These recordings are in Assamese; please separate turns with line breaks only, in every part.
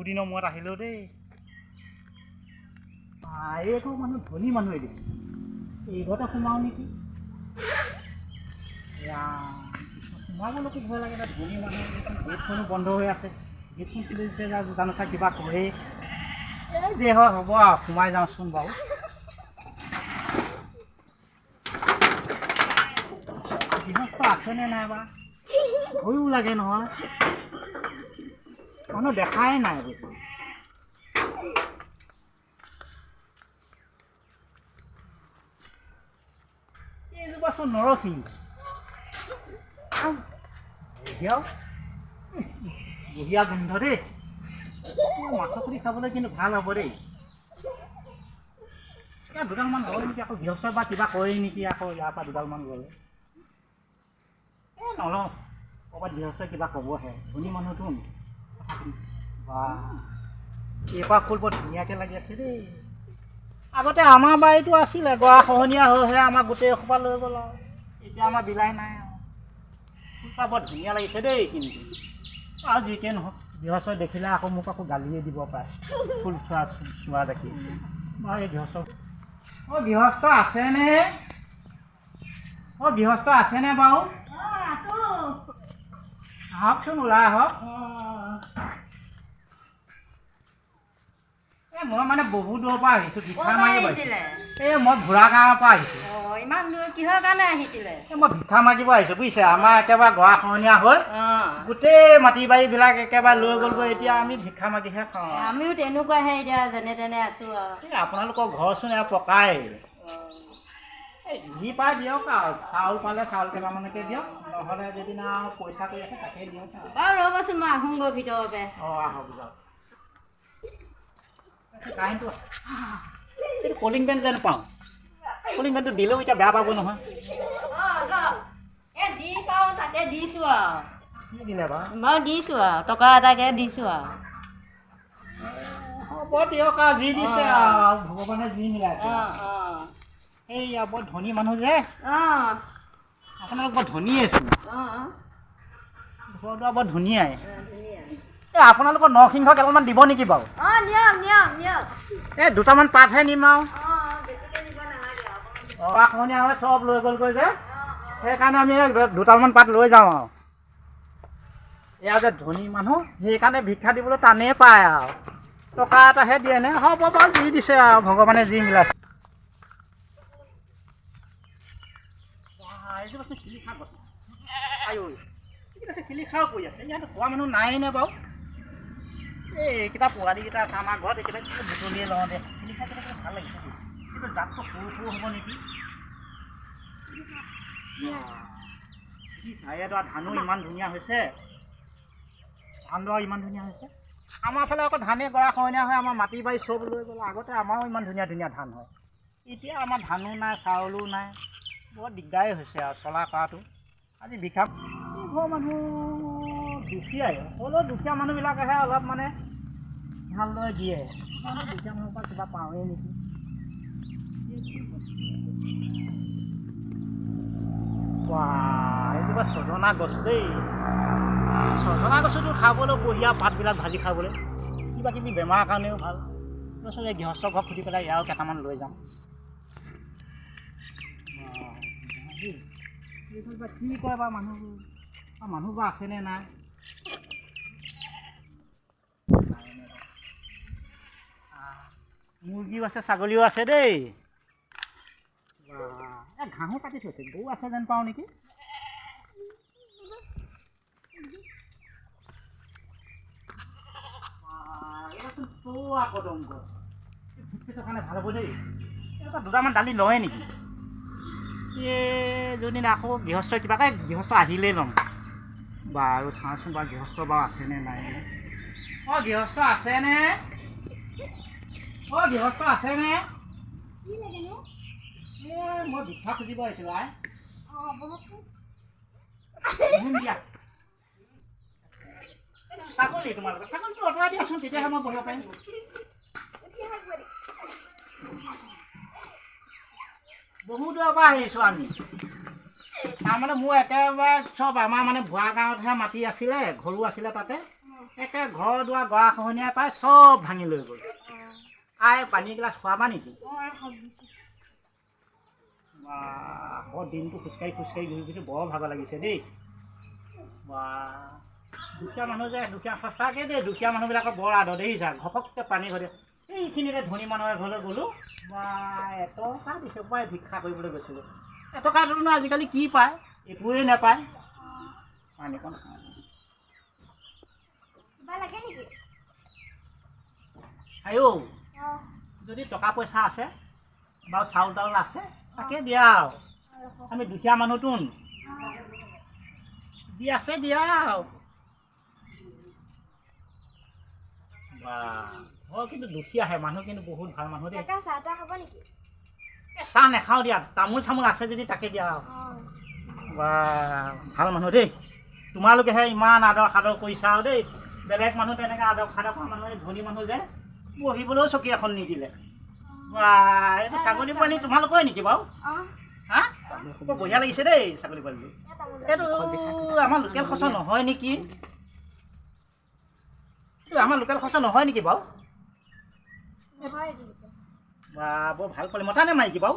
বহুদিনৰ মূৰত আহিলোঁ দেই। এইটো মানুহ ধনী মানুহ এদিন এই ঘৰতে সোমাওঁ নেকি? সোমাবলৈকে ভয় লাগে তাত ধনী মানুহ। গেটখনো বন্ধ হৈ আছে, গেটখন খুলি দিছে জানো চাই কিবা কৰেই। এই যে হয় হ'ব আৰু সোমাই যাওঁচোন বাৰু। গৃহস্থ আছেনে নাই বা? ভয়ো লাগে নহয়, মানুহ দেখাই নাই বেছি। এইজোপাচোন নৰসিংহ। বঢ়িয়া গোন্ধ দেই। মাছৰ খুটি খাবলৈ কিন্তু ভাল হ'ব দেই। দুডালমান লয় নেকি আকৌ, গৃহস্থ বা কিবা কৰে নেকি আকৌ ইয়াৰ পৰা দুডালমান গ'লে। নলওঁ, ক'ৰবাত গৃহস্থই কিবা ক'বহে, ধনী মানুহটো। বা এইবাৰ ফুল বৰ ধুনীয়াকৈ লাগি আছে দেই। আগতে আমাৰ বাৰীটো আছিলে, গৰা খহনীয়া হৈহে আমাৰ গোটেই এসোপা লৈ গ'ল আৰু। এতিয়া আমাৰ বিলাই নাই আৰু। ফুলপাহ বৰ ধুনীয়া লাগিছে দেই কিন্তু। আৰু যিকে নহওক গৃহস্থই দেখিলে আকৌ মোক আকৌ গালিয়ে দিব পাৰে, ফুল চোৱা দেখি। মই এই গৃহস্থ গৃহস্থ আছেনে? গৃহস্থ আছেনে বাৰু? আহকচোন, ওলাই আহক। মই মানে বহুত দূৰৰ পৰা আহিছোঁ, ভিক্ষা মাৰিব আহিছিলোঁ। মই বুঢ়া গাঁৱৰ পৰা আহিছোঁ।
ইমান দূৰ কিহৰ কাৰণে আহিছিলে?
মই ভিক্ষা মাগিব আহিছোঁ বুজিছে। আমাৰ একেবাৰে গৰা খহনীয়া হ'ল, গোটেই মাটি বাৰীবিলাক একেবাৰে লৈ গ'লগৈ। এতিয়া আমি ভিক্ষা মাগিহে খাওঁ।
আমিও তেনেকুৱাহে, এতিয়া যেনে তেনে আছোঁ আৰু।
আপোনালোকৰ ঘৰচোন এয়া পকাই। যি পায় দিয়ক আৰু, চাউল পালে চাউল কেইটামানকে দিয়ক, নহ'লে যদি না পইচা কৰি আছে তাকে দিয়ক আৰু।
বাৰু ৰ'বচোন, মই আহোঁগৈ ভিতৰতে।
আহক যাওক। কাৰেণ্টটো এইটো কলিং বেল যেন পাওঁ। কলিং বেলটো দিলেও এতিয়া বেয়া পাব নহয়।
দি পাওঁ তাকে দিছোঁ আৰু।
কি দিলে বাৰু?
মই দিছোঁ আৰু, টকা এটাকে দিছোঁ আৰু।
হ'ব দিয়ক আৰু, যি দিছে আৰু ভগৱানে যি মিলাইছে। এইয়া বৰ ধনী মানুহ যে। আপোনালোক বৰ ধনীয়েচোন। ঘৰ দুৱাৰ বৰ ধুনীয়াই। আপোনালোকৰ নৰসিংহ কেইটামান দিব নেকি বাৰু? এই দুটামান পাতহে নিম আৰু। খহনীয়া হয় চব লৈ গ'লগৈ যে, সেইকাৰণে আমি দুটামান পাত লৈ যাওঁ আৰু। এয়া যে ধনী মানুহ, সেইকাৰণে ভিক্ষা দিবলৈ টানেই পায় আৰু। টকা এটাহে দিয়ে নে? হ'ব বাৰু, যি দিছে আৰু ভগৱানে যি মিলাইছে। শিলিখাও পৰি আছে, ইয়াত খোৱা মানুহ নাই নে বাৰু? এইকেইটা পোৱালিকেইটা আছে আমাৰ ঘৰত, এইকেইটা বুটলিয়ে লওঁ দে। শিলিখা কেইটা ভাল লাগিছে, কিন্তু জাতটো সৰু সৰু হ'ব নেকি? ইয়াতো ধানো ইমান ধুনীয়া হৈছে, ধানডৰা ইমান ধুনীয়া হৈছে। আমাৰ ফালে আকৌ ধানে গৰা খহনীয়া হয়, আমাৰ মাটি বাৰী চব লৈ গ'ল। আগতে আমাৰো ইমান ধুনীয়া ধুনীয়া ধান হয়, এতিয়া আমাৰ ধানো নাই, চাউলো নাই। বৰ দিগদাৰেই হৈছে আৰু চলা কৰাটো। আজি ভিক্ষা ঘৰ মানুহ দুখীয়াই, হ'লেও দুখীয়া মানুহবিলাকেহে অলপ মানে ভালদৰে দিয়ে। দুখীয়া মানুহৰ পৰা কিবা পাওঁৱেই নেকি? এইজোপা ছজনা গছ দেই। ছজনা গছতো খাবলৈ বঢ়িয়া, পাতবিলাক ভাজি খাবলৈ। কিবা কিবি বেমাৰৰ কাৰণেও ভাল। তাৰপিছত এই গৃহস্থ ঘৰত খুটি পেলাই ইয়াৰো কেইটামান লৈ যাম। কি কয় বা মানুহবোৰ, মানুহবোৰ আছেনে নাই? মুৰ্গীও আছে, ছাগলীও আছে দেই। ঘাঁহো কাটি থৈছে, গৰু আছে যেন পাওঁ নেকি? কদম গছ কাৰণে ভাল হ'ব দেই। দুটামান দালি লয় নেকি? যদি আকৌ গৃহস্থই কিবাকে গৃহস্থ আহিলেই ল'ম বাৰু। চাওঁচোন বাৰু গৃহস্থ বাৰু আছেনে নাই। গৃহস্থ আছেনে? গৃহস্থ আছেনে? মই ভিক্ষা খুজিব আহিছিলোঁ। ছাগলী তোমালোকৰ, ছাগলীটো আঁতৰাই দিয়াচোন, তেতিয়াহে মই বহিব পাৰিম। বহু দূৰৰ পৰা আহিছোঁ আমি। তাৰমানে মোৰ একেবাৰে চব আমাৰ মানে বুঢ়া গাঁৱতহে মাটি আছিলে, ঘৰো আছিলে তাতে। একে ঘৰ দুৱাৰ গৰা খহনীয়াই পাই চব ভাঙি লৈ গ'ল। খাই পানী এগিলাচ খোৱাবা নেকি? আকৌ দিনটো খোজকাঢ়ি খোজকাঢ়ি ঘূৰি ফুৰিছোঁ, বৰ ভাগৰ লাগিছে দেই। বা দুখীয়া মানুহ যে, দুখীয়া সঁচাকৈ দেই, দুখীয়া মানুহবিলাকৰ বৰ আদৰ দেখিছা, ঘপককৈ পানী ঘৰে। এইখিনিতে ধনী মানুহৰ ঘৰলৈ গ'লোঁ, বা এটকা দিছে মই ভিক্ষা কৰিবলৈ গৈছিলোঁ। এটকাটোনো আজিকালি কি পায়? একোৱেই নাপায়। পানীকণ খাওঁ। আইঔ, যদি টকা পইচা আছে বাৰু চাউল তাউল আছে তাকে দিয়া আৰু। আমি দুখীয়া মানুহটো দি আছে দিয়া আৰু। বা মই কিন্তু দুখীয়াহে, মানুহ কিন্তু বহুত ভাল মানুহ দেই। চাহ নাখাওঁ দিয়া, তামোল চামোল আছে যদি তাকে দিয়া আৰু। বা ভাল মানুহ দেই, তোমালোকেহে ইমান আদৰ সাদৰ কৰিছা আৰু দেই। বেলেগ মানুহ তেনেকৈ আদৰ সাদৰ কৰা মানুহে, ধনী মানুহ যে বহিবলৈও চকী এখন নিদিলে। বা এইটো ছাগলী পোৱালি তোমালোকৰে নেকি বাৰু? হা, বৰ বঢ়িয়া লাগিছে দেই ছাগলী পোৱালিটো। এইটো আমাৰ লোকেল সঁচৰ নহয় নেকি? এইটো আমাৰ লোকেল সঁচৰ নহয় নেকি বাৰু? বা বৰ ভাল পোৱালি, মতা নে মাইকী বাৰু?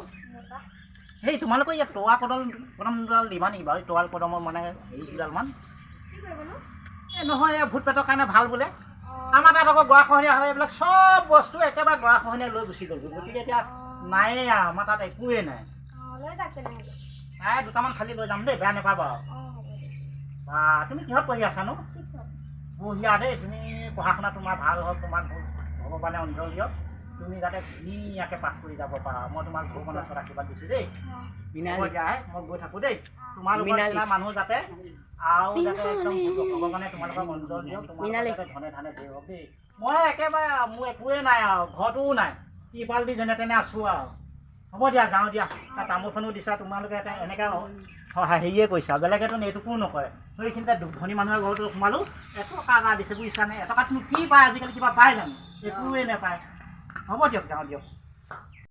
সেই তোমালোকৰ ইয়াত তৰা কদমডাল দিবা নেকি বাৰু? তৰাল কদমৰ মানে হেৰি দুডালমান। এই নহয়, এই ভূত পেটৰ কাৰণে ভাল বোলে। আমাৰ তাত আকৌ গৰাখহনীয়া হয়, এইবিলাক চব বস্তু একেবাৰে গৰাখহনীয়া লৈ গুচি গ'ল। গতিকে এতিয়া নায়েই আৰু, আমাৰ তাত একোৱেই নাই। দুটামান খালি লৈ যাম দেই, বেয়া নাপাবা আৰু। বা তুমি কিহত পঢ়ি আছানো? বঢ়িয়া দেই, তুমি পঢ়া শুনা তোমাৰ ভাল হওক, তোমাক ভগৱানে অন্তৰ দিয়ক, তুমি যাতে ধুনীয়াকৈ পাছ কৰি যাব পাৰা। মই তোমাক ভগৱানৰ ওচৰত আশীৰ্বাদ দিছোঁ দেই। মই গৈ থাকোঁ দেই। তোমালোকৰ নিচিনা মানুহ যাতে আৰু যাতে একদম ভগৱানে তোমালোকৰ অন্তৰ দিয়ক, তোমালোকৰ যাতে ধনে ধানে ধেৰ হওক দেই। মই একেবাৰে মোৰ একোৱেই নাই আৰু, ঘৰটোও নাই, টিপাল দি যেনে তেনে আছোঁ আৰু। হ'ব দিয়া, যাওঁ দিয়া। তামোলখনো দিছা, তোমালোকে এনেকৈ হেৰিয়ে কৈছা, বেলেগেতো এইটোকো নকৰে। সেইখিনিতে ধনী মানুহৰ ঘৰতো সোমালোঁ, এটকা এটা দিছে বুজিছানে? এটকাতনো কি পায় আজিকালি? কিবা পায় জানো? একোৱেই নাপায়। হ'ব দিয়ক, যাওঁ দিয়ক।